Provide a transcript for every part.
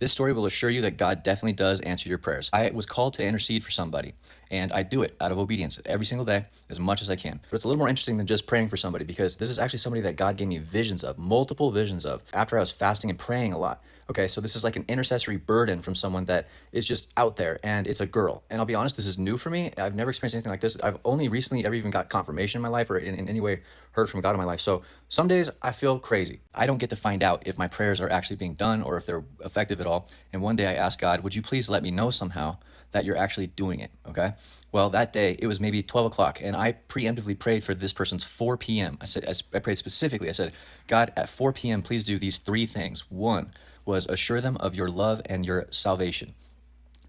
This story will assure you that God definitely does answer your prayers. I was called to intercede for somebody, and I do it out of obedience every single day as much as I can. But it's a little more interesting than just praying for somebody because this is actually somebody that God gave me visions of, multiple visions of, after I was fasting and praying a lot. Okay, so this is like an intercessory burden from someone that is just out there, and it's a girl. And I'll be honest, this is new for me. I've never experienced anything like this. I've only recently ever even got confirmation in my life or in any way heard from God in my life. So some days I feel crazy. I don't get to find out if my prayers are actually being done or if they're effective at all. And one day I asked God, would you please let me know somehow that you're actually doing it? Okay. Well, that day it was maybe 12 o'clock, and I preemptively prayed for this person's 4 p.m. I prayed specifically. I said, God, at 4 p.m., please do these three things. One was assure them of your love and your salvation.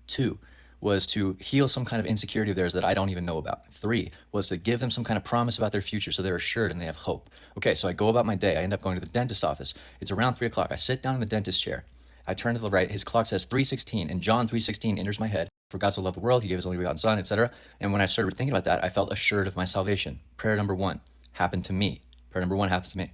Two was to heal some kind of insecurity of theirs that I don't even know about. Three was to give them some kind of promise about their future so they're assured and they have hope. Okay, so I go about my day. I end up going to the dentist office. It's around 3 o'clock. I sit down in the dentist chair. I turn to the right. His clock says 3:16, and John 3:16 enters my head. For God so loved the world, he gave his only begotten son, etc. And when I started thinking about that, I felt assured of my salvation. Prayer number one happened to me. Prayer number one happens to me.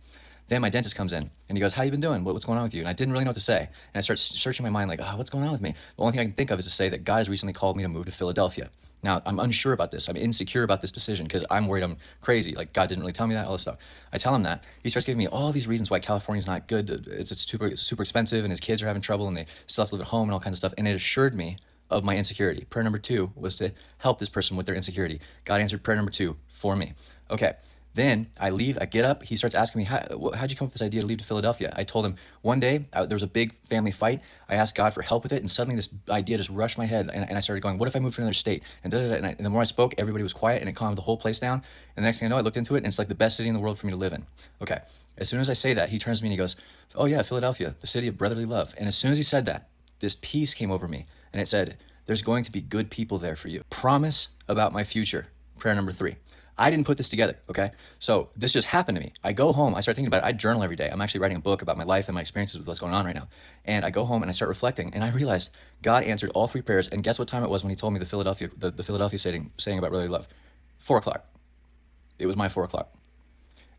Then my dentist comes in and he goes, how you been doing? What's going on with you? And I didn't really know what to say. And I start searching my mind like, oh, what's going on with me? The only thing I can think of is to say that God has recently called me to move to Philadelphia. Now, I'm unsure about this. I'm insecure about this decision because I'm worried I'm crazy. Like, God didn't really tell me that, all this stuff. I tell him that. He starts giving me all these reasons why California's not good. It's super expensive, and his kids are having trouble, and they still have to live at home and all kinds of stuff. And it assured me of my insecurity. Prayer number two was to help this person with their insecurity. God answered prayer number two for me. Okay. Then I leave, I get up, he starts asking me, how'd you come up with this idea to leave to Philadelphia? I told him one day there was a big family fight. I asked God for help with it, and suddenly this idea just rushed my head, and I started going, what if I moved to another state? And, and the more I spoke, everybody was quiet, and it calmed the whole place down. And the next thing I know, I looked into it, and it's like the best city in the world for me to live in. Okay, as soon as I say that, he turns to me and he goes, oh yeah, Philadelphia, the city of brotherly love. And as soon as he said that, this peace came over me, and it said, there's going to be good people there for you. Promise about my future. Prayer number three. I didn't put this together, okay? So this just happened to me. I go home, I start thinking about it. I journal every day. I'm actually writing a book about my life and my experiences with what's going on right now. And I go home and I start reflecting, and I realized God answered all three prayers. And guess what time it was when he told me the Philadelphia saying about brotherly love? 4 o'clock. It was my 4 o'clock.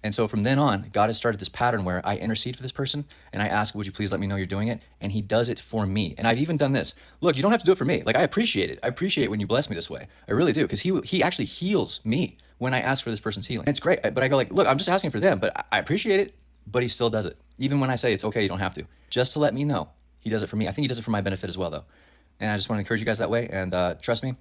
And so from then on, God has started this pattern where I intercede for this person and I ask, would you please let me know you're doing it? And he does it for me. And I've even done this. Look, you don't have to do it for me. Like, I appreciate it. I appreciate when you bless me this way. I really do. Because he actually heals me when I ask for this person's healing. And it's great. But I go like, look, I'm just asking for them, but I appreciate it. But he still does it. Even when I say it's okay, you don't have to. Just to let me know. He does it for me. I think he does it for my benefit as well, though. And I just want to encourage you guys that way. And trust me,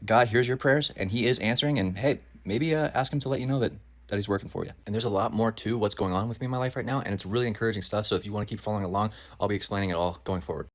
God hears your prayers and he is answering. And hey, maybe ask him to let you know that he's working for you. And there's a lot more to what's going on with me in my life right now, and it's really encouraging stuff. So if you want to keep following along, I'll be explaining it all going forward.